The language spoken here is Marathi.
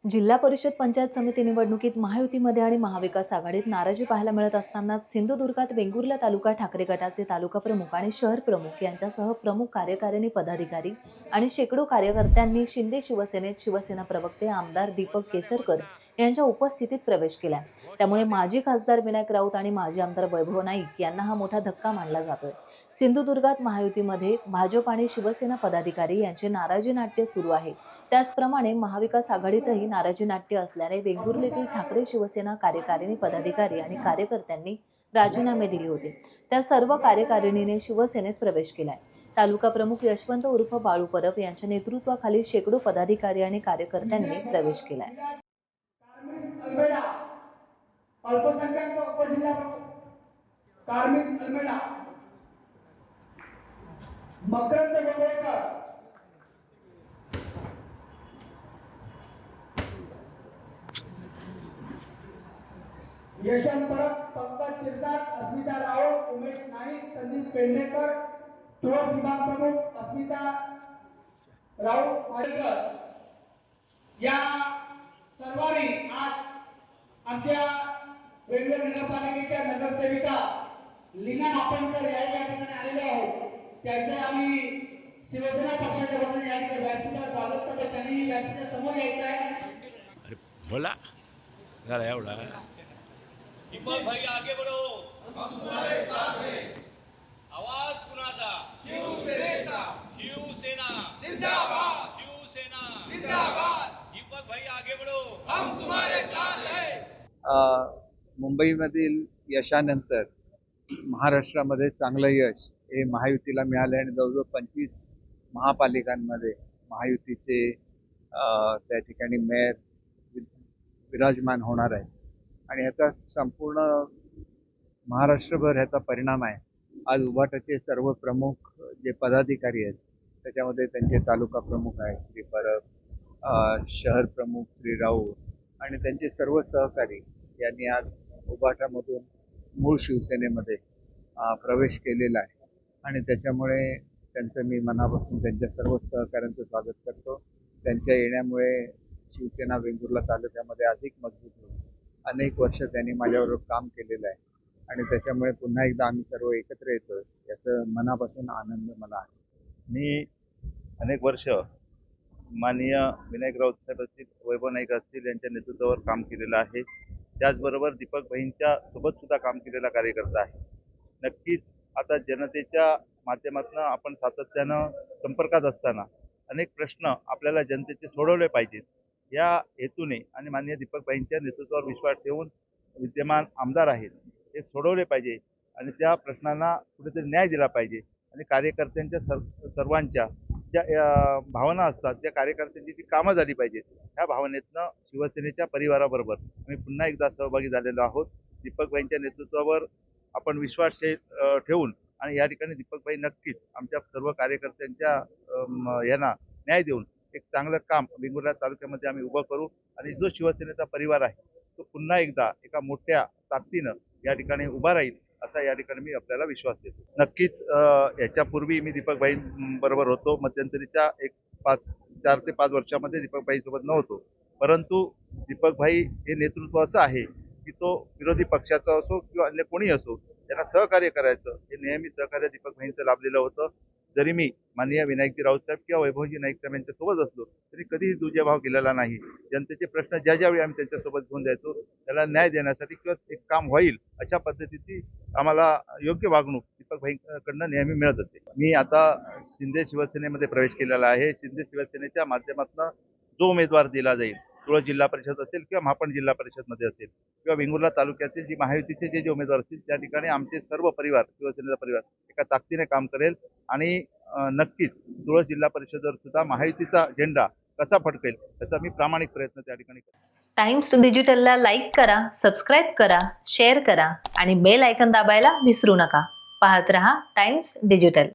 जिल्हा परिषद पंचायत समिती निवडणुकीत महायुतीमध्ये आणि महाविकास आघाडीत नाराजी पाहायला मिळत असतानाच सिंधुदुर्गात वेंगुर्ला तालुका ठाकरे गटाचे तालुका प्रमुख आणि शहर प्रमुख यांच्यासह प्रमुख कार्यकारिणी पदाधिकारी आणि शेकडो कार्यकर्त्यांनी शिंदे शिवसेनेत शिवसेना प्रवक्ते आमदार दीपक केसरकर यांच्या उपस्थितीत प्रवेश केला। त्यामुळे माजी खासदार विनायक राऊत आणि माजी आमदार वैभव नाईक यांना हा मोठा धक्का मानला जातोय। सिंधुदुर्गात महायुतीमध्ये भाजप आणि शिवसेना पदाधिकारी यांचे नाराजी नाट्य सुरू आहे। त्याचप्रमाणे महाविकास आघाडीतही नाराजी नाट्य असल्याने वेंगुर्लेतील ठाकरे शिवसेना कार्यकारिणी पदाधिकारी आणि कार्यकर्त्यांनी राजीनामे दिले होते। त्या सर्व कार्यकारिणीने शिवसेनेत प्रवेश केलाय। तालुका प्रमुख यशवंत उर्फ बाळू परब यांच्या नेतृत्वाखाली शेकडो पदाधिकारी आणि कार्यकर्त्यांनी प्रवेश केलाय। अल्पसंख्याक उपजिल्हा प्रमुख कार्मिस अल्मेडा, मकरंद गोंधळकर, यशवंत परब, पंकज शिरसाट, अस्मिता राऊत, उमेश नाईक, संदीप पेडणेकर, तुळस विभाग प्रमुख अस्मिता राऊत माळेकर या सर्वांनी आज आमच्या वेंगुर्ला नगरपालिकेच्या नगरसेविका लीना मापणकर या ठिकाणी आलेले आहोत। त्यांचे आम्ही शिवसेना पक्षाच्या वतीने या ठिकाणी व्यासपीठावर स्वागत करतो। त्यांनी व्यासपीठाच्या समोर यायचं आहे। अरे बोला जरा एवढा दीपक भाई आगे बढ़ो, हम तुम्हारे साथ हैं। आवाज कुणाचा? शिवसेनेचा। शिवसेना जिंदाबाद, शिवसेना जिंदाबाद। दीपक भाई आगे बढ़ो, हम तुम्हारे साथ हैं। मुंबईमधील यशानंतर महाराष्ट्रामध्ये चांगलं यश हे महायुतीला मिळाले आणि जवळजवळ 25 महापालिकांमध्ये महायुतीचे त्या ठिकाणी मेयर विराजमान होणार आहे आणि ह्याचा संपूर्ण महाराष्ट्रभर ह्याचा परिणाम आहे। आज उभाटाचे सर्व प्रमुख जे पदाधिकारी आहेत त्याच्यामध्ये त्यांचे तालुका प्रमुख आहेत श्री परब, शहर प्रमुख श्री राऊत आणि त्यांचे सर्व सहकारी यांनी आज उभाटामधून मूळ शिवसेनेमध्ये प्रवेश केलेला आहे आणि त्याच्यामुळे त्यांचं मी मनापासून त्यांच्या सर्व सहकाऱ्यांचं स्वागत करतो। त्यांच्या येण्यामुळे शिवसेना वेंगुर्ला तालुक्यामध्ये अधिक मजबूत होईल। अनेक वर्ष त्यांनी माझ्याबरोबर काम केलेलं आहे आणि त्याच्यामुळे पुन्हा एकदा आम्ही सर्व एकत्र येतोय याचा मनापासून आनंद मला आहे। मी अनेक वर्ष माननीय विनायक राऊत साहेब असतील, वैभव नाईक असतील यांच्या नेतृत्वावर काम केलेलं आहे। त्याचबरोबर दीपक भाईंच्या सोबत सुद्धा काम केलेला कार्यकर्ता आहे। नक्कीच आता जनतेच्या माध्यमातून आपण सातत्यानं संपर्कात असताना अनेक प्रश्न आपल्याला जनतेचे सोडवले पाहिजेत या हेतूने आणि माननीय दीपक भाईंच्या नेतृत्वावर विश्वास ठेवून विद्यमान आमदार आहेत हे सोडवले पाहिजे आणि त्या प्रश्नांना कुठेतरी न्याय दिला पाहिजे आणि कार्यकर्त्यांच्या सर्वांच्या ज्या भावना असतात त्या कार्यकर्त्यांची जी कामं झाली पाहिजेत ह्या भावनेतनं शिवसेनेच्या परिवाराबरोबर आम्ही पुन्हा एकदा सहभागी झालेलो आहोत। दीपक भाईंच्या नेतृत्वावर आपण विश्वास ठेवून आणि या ठिकाणी दीपक भाई नक्कीच आमच्या सर्व कार्यकर्त्यांच्या यांना न्याय देऊन एक चांगलं काम वेंगुर्ला तालुक्यामध्ये आम्ही उभं करू आणि जो शिवसेनेचा परिवार आहे तो पुन्हा एकदा एका मोठ्या ताकदीनं या ठिकाणी उभा राहील असा या ठिकाणी मी आपल्याला विश्वास देतो। नक्कीच याच्यापूर्वी मी दीपक भाई बरोबर होतो। मध्यंतरीच्या 4 ते 5 वर्षामध्ये दीपक भाई सोबत नव्हतो, परंतु दीपक भाई हे नेतृत्व असं आहे की तो विरोधी पक्षाचा असो किंवा अन्य कोणी असो त्यांना सहकार्य करायचं हे नेहमी सहकार्य दीपक भाईंचं लाभलेलं होतं। जरी मी माननीय विनायकजी राऊत साहेब किंवा वैभवजी नाईक साहेब यांच्यासोबत असलो तरी कधीही दुजाभाव केलेला नाही। जनतेचे प्रश्न ज्यावेळी आम्ही त्यांच्यासोबत घेऊन जायचो त्याला न्याय देण्यासाठी किंवा एक काम होईल अशा पद्धतीची आम्हाला योग्य वागणूक दीपक भाईंकडनं नेहमी मिळत होते। मी आता शिंदे शिवसेनेमध्ये प्रवेश केलेला आहे। शिंदे शिवसेनेच्या माध्यमातून जो उमेदवार दिला जाईल तुळस जिल्हा परिषद असेल किंवा महापण जिल्हा परिषदमध्ये असेल किंवा वेंगुर्ला तालुक्यातील जी महायुतीचे जे उमेदवार असतील त्या ठिकाणी आमचे सर्व परिवार शिवसेनेचा परिवार एका ताकदीने काम करेल आणि नक्कीच तुळस जिल्हा परिषदेवर सुद्धा महायुतीचा झेंडा कसा फडकेल याचा मी प्रामाणिक प्रयत्न त्या ठिकाणी करेन। टाइम्स डिजिटलला लाईक करा, सबस्क्राईब करा, शेअर करा आणि बेल आयकॉन दाबायला विसरू नका। पाहत रहा टाइम्स डिजिटल।